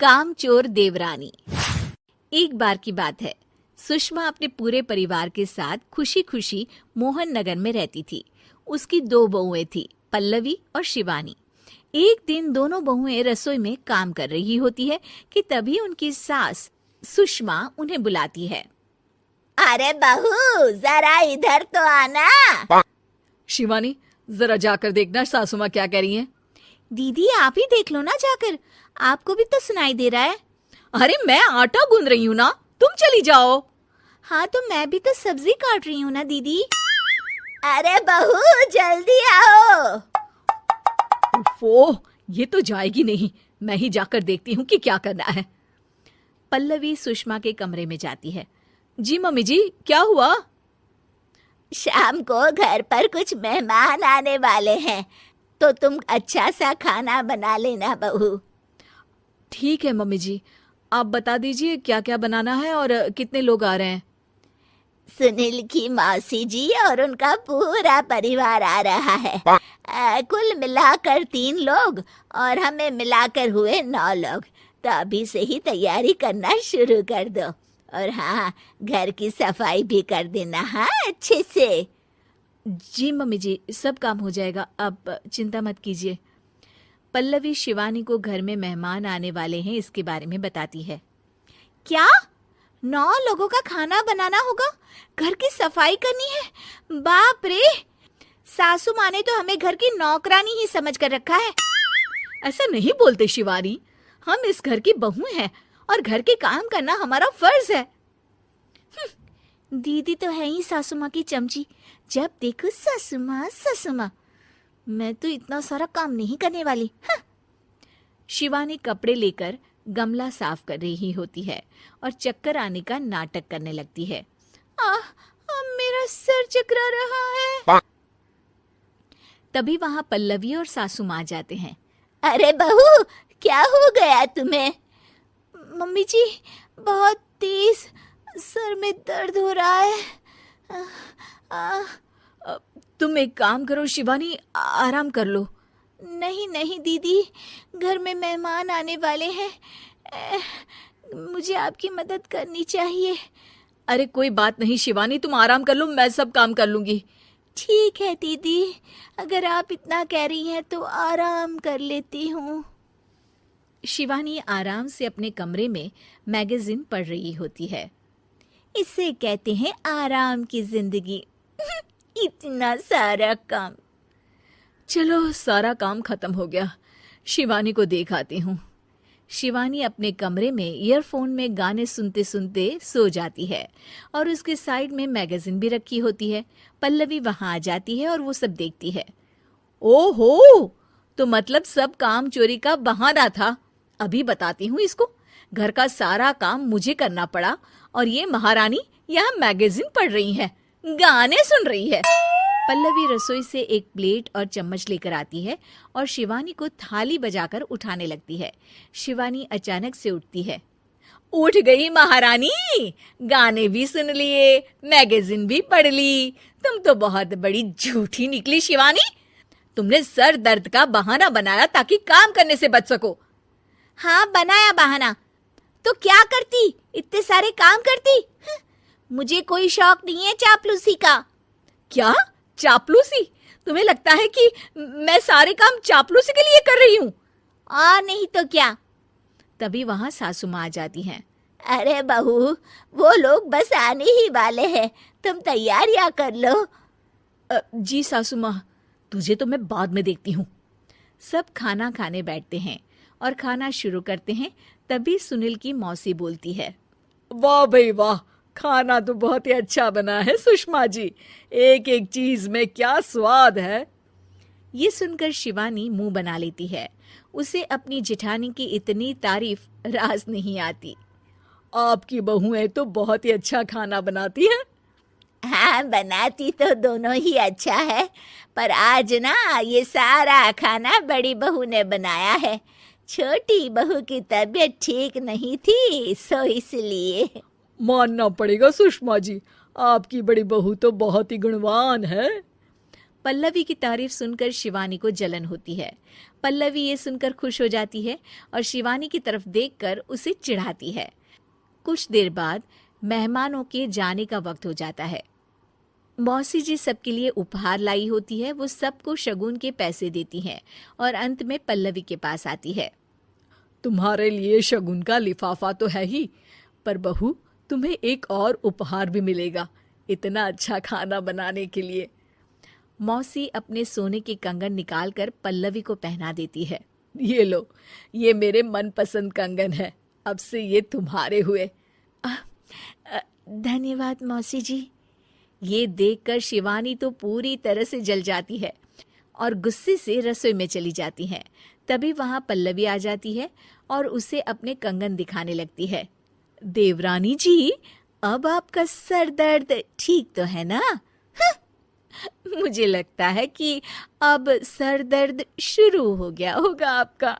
कामचोर देवरानी। एक बार की बात है, सुषमा अपने पूरे परिवार के साथ खुशी खुशी मोहन नगर में रहती थी। उसकी 2 बहुएं थी, पल्लवी और शिवानी। एक दिन दोनों बहुएं रसोई में काम कर रही होती है कि तभी उनकी सास सुषमा उन्हें बुलाती है। अरे बहू, जरा इधर तो आना। शिवानी, जरा जाकर देखना सासू माँ क्या कह रही हैं। दीदी आप ही देख लो ना जाकर, आपको भी तो सुनाई दे रहा है। अरे मैं आटा गूंद रही हूँ ना, तुम चली जाओ। हाँ तो मैं भी तो सब्जी काट रही हूँ ना दीदी। अरे बहू जल्दी आओ। ओफो, ये तो जाएगी नहीं। मैं ही जाकर देखती हूँ कि क्या करना है। पल्लवी सुषमा के कमरे में जाती है। जी मम्मी जी, क्या हुआ? शाम को घर पर कुछ मेहमान आने वाले हैं, तो तुम अच्छा सा खाना बना लेना बहू। ठीक है मम्मी जी, आप बता दीजिए क्या क्या बनाना है और कितने लोग आ रहे हैं। सुनील की मौसी जी और उनका पूरा परिवार आ रहा है। कुल मिलाकर 3 लोग और हमें मिलाकर हुए 9 लोग। तो अभी से ही तैयारी करना शुरू कर दो। और हाँ, घर की सफाई भी कर देना, हाँ अच्छे से। जी मम्मी जी, सब काम हो जाएगा, आप चिंता मत कीजिए। पल्लवी शिवानी को घर में मेहमान आने वाले हैं इसके बारे में बताती है। क्या 9 लोगों का खाना बनाना होगा, घर की सफाई करनी है? बाप रे, सासू माँ ने तो हमें घर की नौकरानी ही समझ कर रखा है। ऐसा नहीं बोलते शिवानी, हम इस घर की बहू हैं और घर के काम करना हमारा फर्ज है। दीदी तो है ही सासू माँ की चमची, जब देखो सासू माँ सासू माँ। मैं तो इतना सारा काम नहीं करने वाली। शिवानी कपड़े लेकर गमला साफ कर रही होती है और चक्कर आने का नाटक करने लगती है। मेरा सर चकरा रहा है। तभी वहां पल्लवी और सासू माँ जाते हैं। अरे बहू, क्या हो गया तुम्हें? मम्मी जी, बहुत तेज सर में दर्द हो रहा है। तुम एक काम करो शिवानी, आराम कर लो। नहीं नहीं दीदी, घर में मेहमान आने वाले हैं, मुझे आपकी मदद करनी चाहिए। अरे कोई बात नहीं शिवानी, तुम आराम कर लो, मैं सब काम कर लूंगी। ठीक है दीदी, अगर आप इतना कह रही हैं तो आराम कर लेती हूँ। शिवानी आराम से अपने कमरे में मैगजीन पढ़ रही होती है। इसे कहते हैं आराम की जिंदगी। इतना सारा काम। चलो सारा काम खत्म हो गया, शिवानी को देख आती हूँ। शिवानी अपने कमरे में ईयरफोन में गाने सुनते सुनते सो जाती है और उसके साइड में मैगजीन भी रखी होती है। पल्लवी वहां आ जाती है और वो सब देखती है। ओहो, तो मतलब सब काम चोरी का बहाना था। अभी बताती हूँ इसको। घर का सारा काम मुझे करना पड़ा और ये महारानी यहाँ मैगजीन पढ़ रही है, गाने सुन रही है। पल्लवी रसोई से एक प्लेट और चम्मच लेकर आती है और शिवानी को थाली बजाकर उठाने लगती है। शिवानी अचानक से उठती है। उठ गई महारानी, गाने भी सुन लिए, मैगजीन भी पढ़ ली। तुम तो बहुत बड़ी झूठी निकली शिवानी। तुमने सर दर्द का बहाना बनाया ताकि काम करने से बच सको। हाँ बनाया बहाना, तो क्या करती, इतने सारे काम करती। मुझे कोई शौक नहीं है चापलूसी का। क्या चापलूसी? तुम्हें लगता है कि मैं सारे काम चापलूसी के लिए कर रही हूँ? नहीं तो क्या। तभी वहां सासू माँ आ जाती हैं। अरे बहू, वो लोग बस आने ही वाले हैं, तुम तैयारियां कर लो। जी सासू माँ, तुझे तो मैं बाद में देखती हूँ। सब खाना खाने बैठते हैं और खाना शुरू करते हैं। तभी सुनील की मौसी बोलती है। वाह भाई वाह, खाना तो बहुत ही अच्छा बना है सुषमा जी, एक एक चीज में क्या स्वाद है। ये सुनकर शिवानी मुंह बना लेती है। उसे अपनी जेठानी की इतनी तारीफ रास नहीं आती। आपकी बहुएं तो बहुत ही अच्छा खाना बनाती हैं। हाँ, बनाती तो दोनों ही अच्छा है, पर आज ना ये सारा खाना बड़ी बहू ने बनाया है। छोटी बहू की तबीयत ठीक नहीं थी, सो इसलिए। मानना पड़ेगा सुषमा जी, आपकी बड़ी बहू तो बहुत ही गुणवान है। पल्लवी की तारीफ सुनकर शिवानी को जलन होती है, पल्लवी ये सुनकर खुश हो जाती है और शिवानी की तरफ देखकर उसे चिढ़ाती है। कुछ देर बाद मेहमानों के जाने का वक्त हो जाता है। मौसी जी सबके लिए उपहार लाई होती है। वो सबको शगुन के पैसे देती हैं और अंत में पल्लवी के पास आती है। तुम्हारे लिए शगुन का लिफाफा तो है ही, पर बहू तुम्हें एक और उपहार भी मिलेगा इतना अच्छा खाना बनाने के लिए। मौसी अपने सोने के कंगन निकालकर पल्लवी को पहना देती है। ये लो, ये मेरे मनपसंद कंगन है, अब से ये तुम्हारे हुए। धन्यवाद मौसी जी। ये देखकर शिवानी तो पूरी तरह से जल जाती है और गुस्से से रसोई में चली जाती है। तभी वहां पल्लवी आ जाती है और उसे अपने कंगन दिखाने लगती है। देवरानी जी, अब आपका सर दर्द ठीक तो है ना? मुझे लगता है कि अब सर दर्द शुरू हो गया होगा आपका।